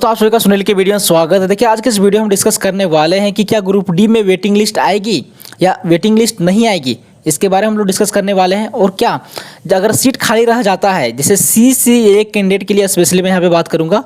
दोस्तों आप सभी का सुनील के वीडियो में स्वागत है। देखिए आज के इस वीडियो में हम डिस्कस करने वाले हैं कि क्या ग्रुप डी में वेटिंग लिस्ट आएगी या वेटिंग लिस्ट नहीं आएगी, इसके बारे में हम लोग डिस्कस करने वाले हैं। और क्या अगर सीट खाली रह जाता है, जैसे CCA कैंडिडेट के लिए स्पेशली मैं यहाँ पे बात करूँगा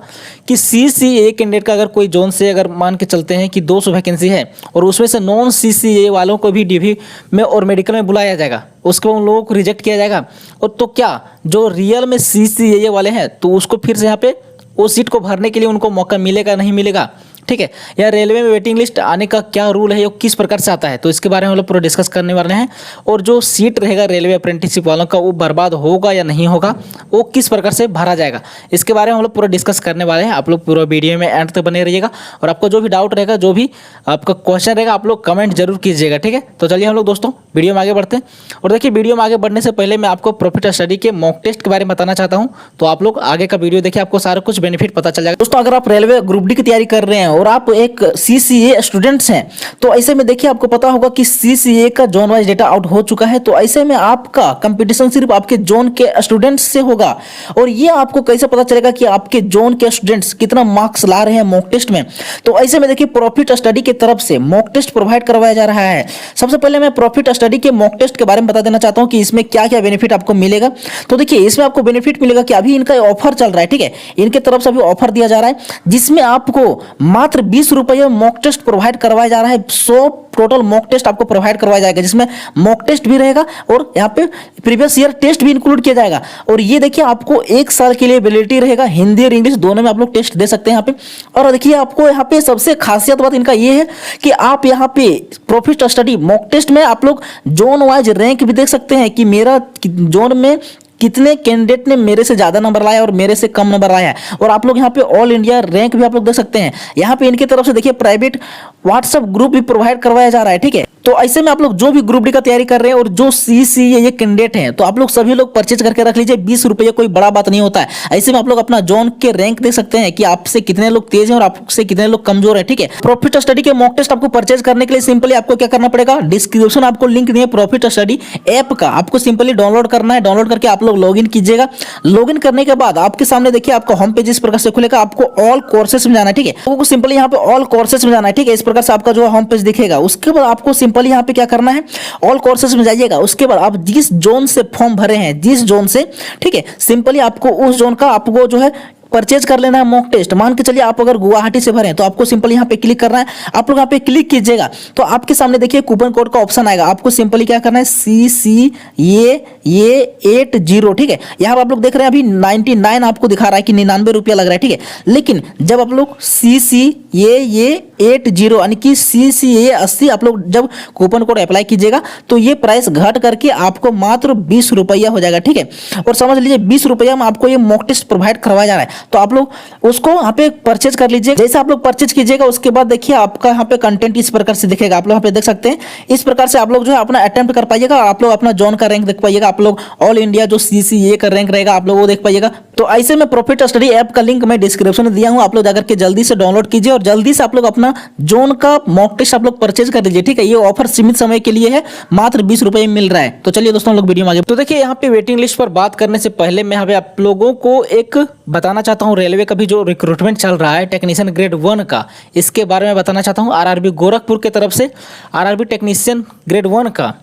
कि CCA कैंडिडेट का अगर कोई जोन से अगर मान के चलते हैं कि 200 वैकेंसी है और उसमें से नॉन CCA वालों को भी DV में और मेडिकल में बुलाया जाएगा, उसको उन लोगों को रिजेक्ट किया जाएगा। और तो क्या जो रियल में CCA वाले हैं तो उसको फिर से यहाँ पे वो सीट को भरने के लिए उनको मौका मिलेगा नहीं मिलेगा, ठीक है। या रेलवे में वेटिंग लिस्ट आने का क्या रूल है, वो किस प्रकार से आता है, तो इसके बारे में हम लोग पूरा डिस्कस करने वाले हैं। और जो सीट रहेगा रेलवे अप्रेंटिसशिप वालों का वो बर्बाद होगा या नहीं होगा, वो किस प्रकार से भरा जाएगा, इसके बारे में हम लोग पूरा डिस्कस करने वाले हैं। आप लोग पूरा वीडियो में एंड तक बने रहिएगा और आपको जो भी डाउट रहेगा, जो भी आपका क्वेश्चन रहेगा, आप लोग कमेंट जरूर कीजिएगा, ठीक है। तो चलिए हम लोग दोस्तों वीडियो में आगे बढ़ते हैं। और देखिए वीडियो में आगे बढ़ने से पहले मैं आपको प्रॉफिट स्टडी के मॉक टेस्ट के बारे में बताना चाहता हूँ, तो आप लोग आगे का वीडियो देखिए, आपको सारा कुछ बेनिफिट पता चल जाएगा। दोस्तों अगर आप रेलवे ग्रुप डी की तैयारी कर रहे हैं और आप एक CCA स्टूडेंट्स हैं, तो ऐसे में देखिए आपको पता होगा कि CCA का जोन वाइज डेटा आउट हो चुका है। तो ऐसे में आपका कंपटीशन सिर्फ आपके जोन के स्टूडेंट्स से होगा। और ये आपको कैसे पता चलेगा कि आपके जोन के स्टूडेंट्स कितना मार्क्स ला रहे हैं मॉक टेस्ट में, तो ऐसे में देखिए प्रॉफिट स्टडी की तरफ से मॉक टेस्ट प्रोवाइड करवाया जा रहा है। सबसे पहले मैं प्रॉफिट स्टडी के मॉक टेस्ट के बारे में बता देना चाहता हूं कि इसमें क्या क्या बेनिफिट आपको मिलेगा। तो देखिए इसमें आपको बेनिफिट मिलेगा कि अभी इनका ऑफर चल रहा है, ठीक है, इनके तरफ से अभी ऑफर दिया जा रहा है जिसमें आपको मात्र 20 रुपये मॉक टेस्ट प्रोवाइड करवाया जा रहा है। 100 टोटल मॉक टेस्ट आपको प्रोवाइड करवाया जाएगा, जिसमें मॉक टेस्ट भी रहेगा और यहाँ पे प्रीवियस ईयर टेस्ट भी इंक्लूड किया जाएगा। और ये देखिए आपको 1 साल के लिए वैलिडिटी रहेगा, हिंदी और इंग्लिश दोनों में आप लोग टेस्ट दे सकते हैं यहाँ पे। और देखिए आपको यहाँ पे सबसे खासियत बात इनका ये है कि आप यहाँ पे प्रॉफिट स्टडी मॉक टेस्ट में आप लोग जोन वाइज रैंक भी देख सकते हैं कि मेरा जोन में कितने कैंडिडेट ने मेरे से ज्यादा नंबर लाया और मेरे से कम नंबर लाया है। और आप लोग यहाँ पे ऑल इंडिया रैंक भी आप लोग देख सकते हैं। यहाँ पे इनकी तरफ से देखिए प्राइवेट व्हाट्सएप ग्रुप भी प्रोवाइड करवाया जा रहा है, ठीक है। तो ऐसे में आप लोग जो भी ग्रुप डी का तैयारी कर रहे हैं और जो CCA ये कैंडिडेट हैं, तो आप लोग सभी लोग परचेज करके रख लीजिए। 20 रुपये कोई बड़ा बात नहीं होता है। ऐसे में आप लोग अपना जोन के रैंक देख सकते हैं कि आपसे कितने लोग तेज हैं और आपसे कितने लोग कमजोर है, ठीक है। प्रॉफिट स्टडी के मॉक टेस्ट आपको परचेज करने के लिए सिंपली आपको क्या करना पड़ेगा, डिस्क्रिप्शन आपको लिंक दिए प्रॉफिट स्टडी ऐप का, आपको सिंपली डाउनलोड करना है। डाउनलोड करके आप लोग लॉग इन कीजिएगा। लॉग इन करने के बाद आपके सामने देखिए आपका होम पेज इस प्रकार से खुलेगा। आपको ऑल कोर्सेस में जाना है, ठीक है। आपको सिंपली यहाँ पे ऑल कोर्सेस में जाना है, ठीक है। इस प्रकार से आपका जो होम पेज दिखेगा। उसके बाद आपको सिंपली यहाँ पे क्या करना है, ऑल कोर्सेस में जाइएगा। उसके बाद आप जिस जोन से फॉर्म भरे हैं, जिस जोन से, ठीक है, सिंपली आपको उस जोन का आपको जो है परचेज कर लेना है मॉक टेस्ट। मान के चलिए आप अगर गुवाहाटी से भरे हैं तो आपको सिंपली यहाँ पे क्लिक करना है। आप लोग यहाँ पे क्लिक कीजिएगा तो आपके सामने देखिए कूपन कोड का ऑप्शन आएगा। आपको सिंपली क्या करना है, CCA 80, ठीक है। यहाँ पर आप लोग देख रहे हैं अभी 99 आपको दिखा रहा है कि 99 रुपया लग रहा है, ठीक है। लेकिन जब आप लोग CCA 80 यानी कि CCA 80 आप लोग जब कूपन कोड अप्लाई कीजिएगा तो ये प्राइस घट करके आपको मात्र 20 रुपया हो जाएगा, ठीक है। और समझ लीजिए 20 रुपया में आपको ये मॉक टेस्ट प्रोवाइड करवाया जा रहा है। तो आप लोग उसको यहाँ पे परचेज कर लीजिए। जैसे आप लोग परचेज कीजिएगा उसके बाद देखिए आपका यहाँ पे कंटेंट इस प्रकार से दिखेगा। आप लोग यहाँ पे देख सकते हैं। इस प्रकार से आप लोग जो है अपना अटेम्प्ट कर पाइएगा। आप लोग अपना जोन का रैंक देख पाइएगा। आप लोग ऑल इंडिया जो CCA का रैंक रहेगा आप लोग वो देख पाइएगा। तो ऐसे में प्रॉफिट स्टडी ऐप का लिंक मैं डिस्क्रिप्शन में दिया हूँ। आप लोग जाकर के जल्दी से डाउनलोड कीजिए और जल्दी से आप लोग अपना जोन का मॉक टेस्ट आप लोग परचेज कर लीजिए, ठीक है। ये ऑफर सीमित समय के लिए है, मात्र 20 रुपये में मिल रहा है। तो चलिए दोस्तों हम लोग वीडियो में आगे। तो देखिए यहाँ पे वेटिंग लिस्ट पर बात करने से पहले मैं यहाँ पे आप लोगों को एक बताना चाहता हूँ, रेलवे का भी जो रिक्रूटमेंट चल रहा है टेक्नीशियन ग्रेड 1 का, इसके बारे में बताना चाहता हूँ। RRB गोरखपुर की तरफ से RRB टेक्नीशियन ग्रेड 1 का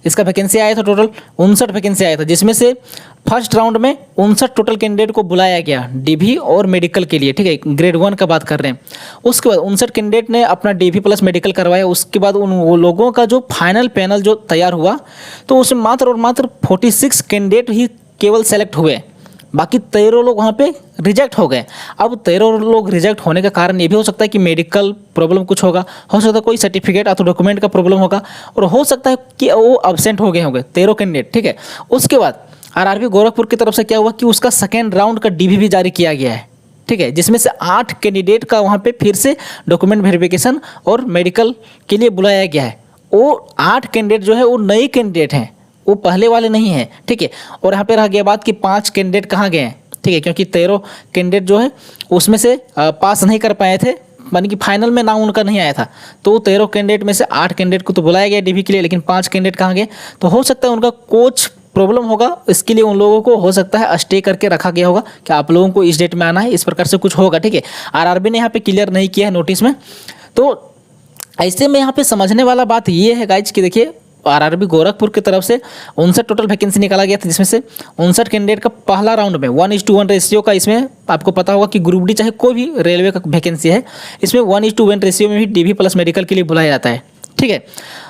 इसका वैकेंसी आया था, टोटल 59 वैकेंसी आया था, जिसमें से फर्स्ट राउंड में 59 टोटल कैंडिडेट को बुलाया गया DV और मेडिकल के लिए, ठीक है। ग्रेड 1 का बात कर रहे हैं। उसके बाद 59 कैंडिडेट ने अपना DV प्लस मेडिकल करवाया। उसके बाद वो लोगों का जो फाइनल पैनल जो तैयार हुआ तो उसमें मात्र और मात्र 46 कैंडिडेट ही केवल सेलेक्ट हुए, बाकी 13 लोग वहाँ पे रिजेक्ट हो गए। अब 13 लोग रिजेक्ट होने का कारण ये भी हो सकता है कि मेडिकल प्रॉब्लम कुछ होगा, हो सकता है कोई सर्टिफिकेट अथवा डॉक्यूमेंट का प्रॉब्लम होगा, और हो सकता है कि वो अब्सेंट हो गए होंगे 13 कैंडिडेट, ठीक है। उसके बाद RRB गोरखपुर की तरफ से क्या हुआ कि उसका सेकेंड राउंड का DV भी जारी किया गया है, ठीक है, जिसमें से 8 कैंडिडेट का वहाँ पे फिर से डॉक्यूमेंट वेरिफिकेशन और मेडिकल के लिए बुलाया गया है। वो 8 कैंडिडेट जो है वो नए कैंडिडेट हैं, वो पहले वाले नहीं हैं, ठीक है। और यहाँ पे रह गया बात कि 5 कैंडिडेट कहाँ गए हैं, ठीक है, क्योंकि 13 कैंडिडेट जो है उसमें से पास नहीं कर पाए थे, मानी कि फाइनल में नाम उनका नहीं आया था। तो 13 कैंडिडेट में से 8 कैंडिडेट को तो बुलाया गया DV के लिए, लेकिन 5 कैंडिडेट कहाँ गए, तो हो सकता है उनका कोच प्रॉब्लम होगा, इसके लिए उन लोगों को हो सकता है स्टे करके रखा गया होगा कि आप लोगों को इस डेट में आना है, इस प्रकार से कुछ होगा, ठीक है। आरआरबी ने यहाँ पे क्लियर नहीं किया है नोटिस में। तो ऐसे में यहाँ पे समझने वाला बात ये है गाइज कि देखिए आरआरबी गोरखपुर की तरफ से 59 टोटल वैकेंसी निकाला गया था, जिसमें से 59 कैंडिडेट का पहला राउंड में 1:1 रेशियो का, इसमें आपको पता होगा कि ग्रुप डी चाहे कोई भी रेलवे का वैकेंसी है, इसमें 1:1 रेशियो में भी डीवी प्लस मेडिकल के लिए बुलाया जाता है, ठीक है।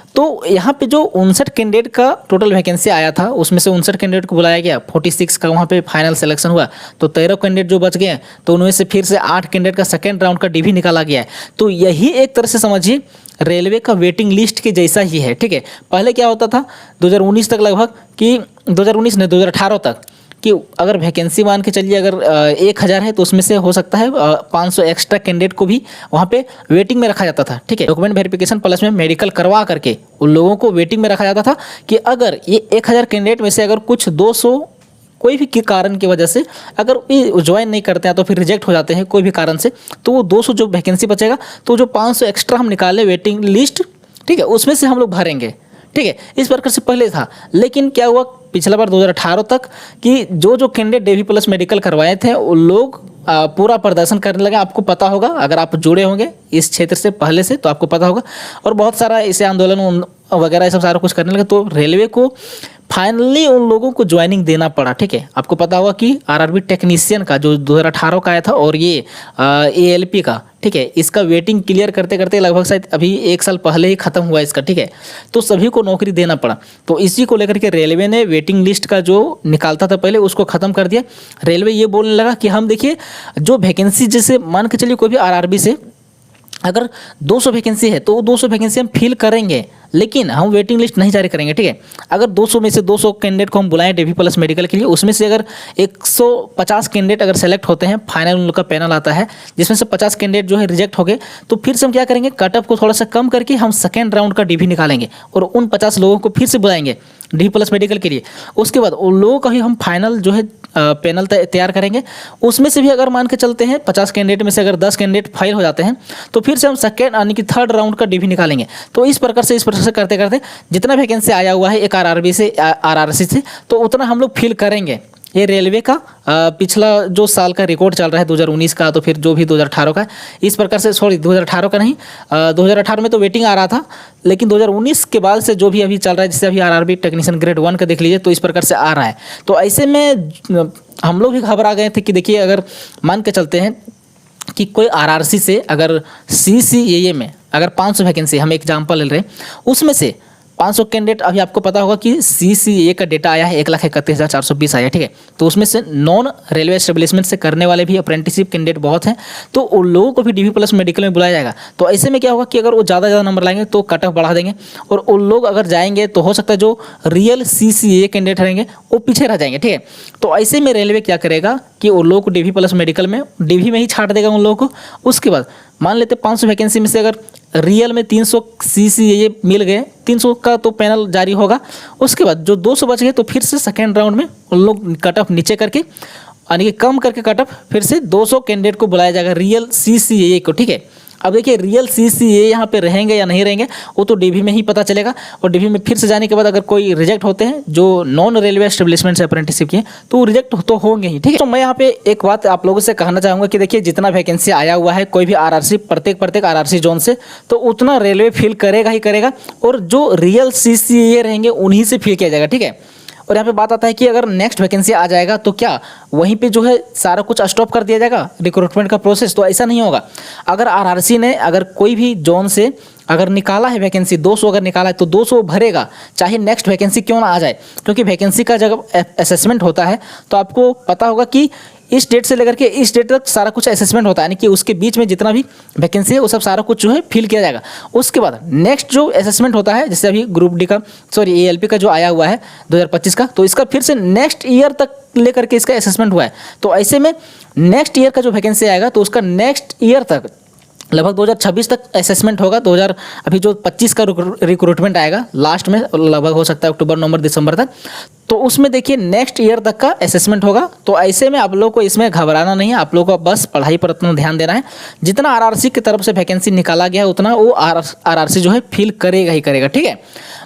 तो यहाँ पे जो 59 कैंडिडेट का टोटल वैकेंसी आया था, उसमें से 59 कैंडिडेट को बुलाया गया, 46 का वहाँ पे फाइनल सिलेक्शन हुआ, तो 13 कैंडिडेट जो बच गए हैं, तो उनमें से फिर से 8 कैंडिडेट का सेकेंड राउंड का डीवी निकाला गया है। तो यही एक तरह से समझिए रेलवे का वेटिंग लिस्ट के जैसा ही है, ठीक है। पहले क्या होता था 2019 तक लगभग कि 2019 नहीं 2018 तक कि अगर वैकेंसी मान के चलिए अगर 1000 है तो उसमें से हो सकता है 500 एक्स्ट्रा कैंडिडेट को भी वहाँ पे वेटिंग में रखा जाता था, ठीक है। डॉक्यूमेंट वेरिफिकेशन प्लस में मेडिकल करवा करके उन लोगों को वेटिंग में रखा जाता था कि अगर ये 1000 कैंडिडेट में से अगर कुछ 200 कोई भी कारण की वजह से अगर ये ज्वाइन नहीं करते हैं तो फिर रिजेक्ट हो जाते हैं कोई भी कारण से, तो वो 200 जो वैकेंसी बचेगा तो जो 500 एक्स्ट्रा हम निकाले वेटिंग लिस्ट, ठीक है, उसमें से हम लोग भरेंगे, ठीक है। इस प्रकार से पहले था, लेकिन क्या हुआ पिछला बार 2018 तक कि जो कैंडिडेट डीवी प्लस मेडिकल करवाए थे उन लोग पूरा प्रदर्शन करने लगे। आपको पता होगा अगर आप जुड़े होंगे इस क्षेत्र से पहले से तो आपको पता होगा, और बहुत सारा इसे आंदोलन वगैरह ये सब सारा कुछ करने लगे, तो रेलवे को फाइनली उन लोगों को ज्वाइनिंग देना पड़ा, ठीक है। आपको पता होगा कि आरआरबी टेक्नीशियन का जो 2018 का आया था और ये एएलपी का, ठीक है, इसका वेटिंग क्लियर करते करते लगभग शायद अभी 1 साल पहले ही खत्म हुआ इसका, ठीक है। तो सभी को नौकरी देना पड़ा, तो इसी को लेकर के रेलवे ने वेटिंग लिस्ट का जो निकालता था पहले उसको ख़त्म कर दिया। रेलवे ये बोलने लगा कि हम देखिए जो वैकेंसी जैसे मान के चलिए कोई भी आरआरबी से अगर 200 वैकेंसी है तो 200 वैकेंसी हम फिल करेंगे, लेकिन हम वेटिंग लिस्ट नहीं जारी करेंगे, ठीक है। अगर 200 में से 200 कैंडिडेट को हम बुलाएं डीवी प्लस मेडिकल के लिए, उसमें से अगर 150 कैंडिडेट अगर सेलेक्ट होते हैं, फाइनल उन लोग का पैनल आता है जिसमें से 50 कैंडिडेट जो है रिजेक्ट हो गए, तो फिर से हम क्या करेंगे कट ऑफ को थोड़ा सा कम करके हम सेकेंड राउंड का डीवी निकालेंगे और उन 50 लोगों को फिर से बुलाएंगे डीवी प्लस मेडिकल के लिए। उसके बाद उन लोगों का ही हम फाइनल जो है पैनल तैयार करेंगे, उसमें से भी अगर मान के चलते हैं 50 कैंडिडेट में से अगर 10 कैंडिडेट फेल हो जाते हैं तो फिर से हम सेकेंड यानी कि थर्ड राउंड का डीवी निकालेंगे। तो इस प्रकार से करते करते जितना वैकेंसी आया हुआ है एक आरआरबी से आरआरसी से, तो उतना हम लोग फिल करेंगे। ये रेलवे का पिछला जो साल का रिकॉर्ड चल रहा है 2019 का, तो फिर जो भी 2018 का, इस प्रकार से 2018 का नहीं 2018 में तो वेटिंग आ रहा था, लेकिन 2019 के बाद से जो भी अभी चल रहा है, जैसे अभी आरआरबी टेक्नीशियन ग्रेड 1 का देख लीजिए, तो इस प्रकार से आ रहा है। तो ऐसे में हम लोग भी घबरा गए थे कि देखिए अगर मान के चलते हैं कि कोई आरआरसी से अगर सीसीएए में अगर 500 वैकेंसी हम एग्जाम्पल ले रहे हैं, उसमें से 500 कैंडिडेट, अभी आपको पता होगा कि सीसीए का डेटा आया है 1,31,420 आया, ठीक है। तो उसमें से नॉन रेलवे एस्टेब्लिशमेंट से करने वाले भी अप्रेंटिसशिप कैंडिडेट बहुत हैं, तो उन लोगों को भी डीवी प्लस मेडिकल में बुलाया जाएगा। तो ऐसे में क्या होगा कि अगर वो ज़्यादा नंबर लाएंगे तो कट ऑफ बढ़ा देंगे, और उन लोग अगर जाएंगे तो हो सकता है जो रियल सीसीए कैंडिडेट रहेंगे वो पीछे रह जाएंगे, ठीक है। तो ऐसे में रेलवे क्या करेगा कि उन लोगों को डीवी प्लस मेडिकल में डीवी में ही छाट देगा उन लोगों को। उसके बाद मान लेते 500 वैकेंसी में से अगर रियल में 300 सीसीए मिल गए, 300 का तो पैनल जारी होगा। उसके बाद जो 200 बच गए तो फिर से सेकेंड राउंड में उन लोग कट ऑफ नीचे करके यानी कि कम करके कट ऑफ फिर से 200 कैंडिडेट को बुलाया जाएगा रियल सीसीए को, ठीक है। अब देखिए रियल सीसीए यहाँ पे रहेंगे या नहीं रहेंगे वो तो डीवी में ही पता चलेगा, और डीवी में फिर से जाने के बाद अगर कोई रिजेक्ट होते हैं जो नॉन रेलवे एस्टेब्लिशमेंट से अप्रेंटिसशिप किए तो रिजेक्ट तो होंगे ही, ठीक है। तो मैं यहाँ पे एक बात आप लोगों से कहना चाहूँगा कि देखिए जितना वैकेंसी आया हुआ है कोई भी आरआरसी प्रत्येक आरआरसी जोन से, तो उतना रेलवे फिल करेगा ही करेगा, और जो रियल सीसीए रहेंगे उन्हीं से फिल किया जाएगा, ठीक है। और यहाँ पे बात आता है कि अगर नेक्स्ट वैकेंसी आ जाएगा तो क्या वहीं पे जो है सारा कुछ स्टॉप कर दिया जाएगा रिक्रूटमेंट का प्रोसेस? तो ऐसा नहीं होगा। अगर आरआरसी ने अगर कोई भी जोन से अगर निकाला है वैकेंसी 200 अगर निकाला है तो 200 भरेगा, चाहे नेक्स्ट वैकेंसी क्यों ना आ जाए, क्योंकि वैकेंसी का जब असेसमेंट होता है तो आपको पता होगा कि इस डेट से लेकर के इस डेट तक सारा कुछ असेसमेंट होता है, यानी कि उसके बीच में जितना भी वैकेंसी है वो सब सारा कुछ जो है फिल किया जाएगा। उसके बाद नेक्स्ट जो असेसमेंट होता है, जैसे अभी ग्रुप डी का एएलपी का जो आया हुआ है 2025 का, तो इसका फिर से नेक्स्ट ईयर तक लेकर के इसका असेसमेंट हुआ है। तो ऐसे में नेक्स्ट ईयर का जो वैकेंसी आएगा तो उसका नेक्स्ट ईयर तक लगभग 2026 तक असेसमेंट होगा। अभी जो 25 का रिक्रूटमेंट आएगा लास्ट में लगभग हो सकता है अक्टूबर नवंबर दिसंबर तक, तो उसमें देखिए नेक्स्ट ईयर तक का असेसमेंट होगा। तो ऐसे में आप लोग को इसमें घबराना नहीं है, आप लोग को बस पढ़ाई पर अपना ध्यान देना है। जितना आरआरसी की तरफ से वैकेंसी निकाला गया है उतना वो आरआरसी जो है फिल करेगा ही करेगा, ठीक है।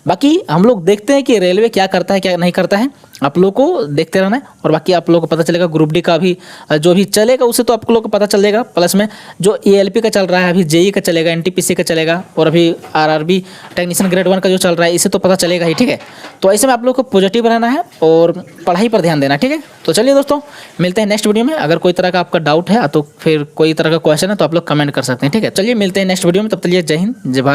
बाकी हम लोग देखते हैं कि रेलवे क्या करता है क्या नहीं करता है, आप लोग को देखते रहना है। और बाकी आप लोग को पता चलेगा ग्रुप डी का भी जो भी चलेगा उसे तो आप लोग को पता चलेगा। प्लस में जो एएलपी का चल रहा है, अभी जेई का चलेगा, एनटीपीसी का चलेगा, और अभी आरआरबी टेक्नीशियन ग्रेड 1 का जो चल रहा है इसे तो पता चलेगा ही, ठीक है। तो ऐसे में आप लोग को पॉजिटिव रहना है और पढ़ाई पर ध्यान देना, ठीक है। तो चलिए दोस्तों, मिलते हैं नेक्स्ट वीडियो में। अगर कोई तरह का आपका डाउट है तो फिर कोई तरह का क्वेश्चन है तो आप लोग कमेंट कर सकते हैं, ठीक है। चलिए मिलते हैं नेक्स्ट वीडियो में, तब तक जय हिंद जय भारत।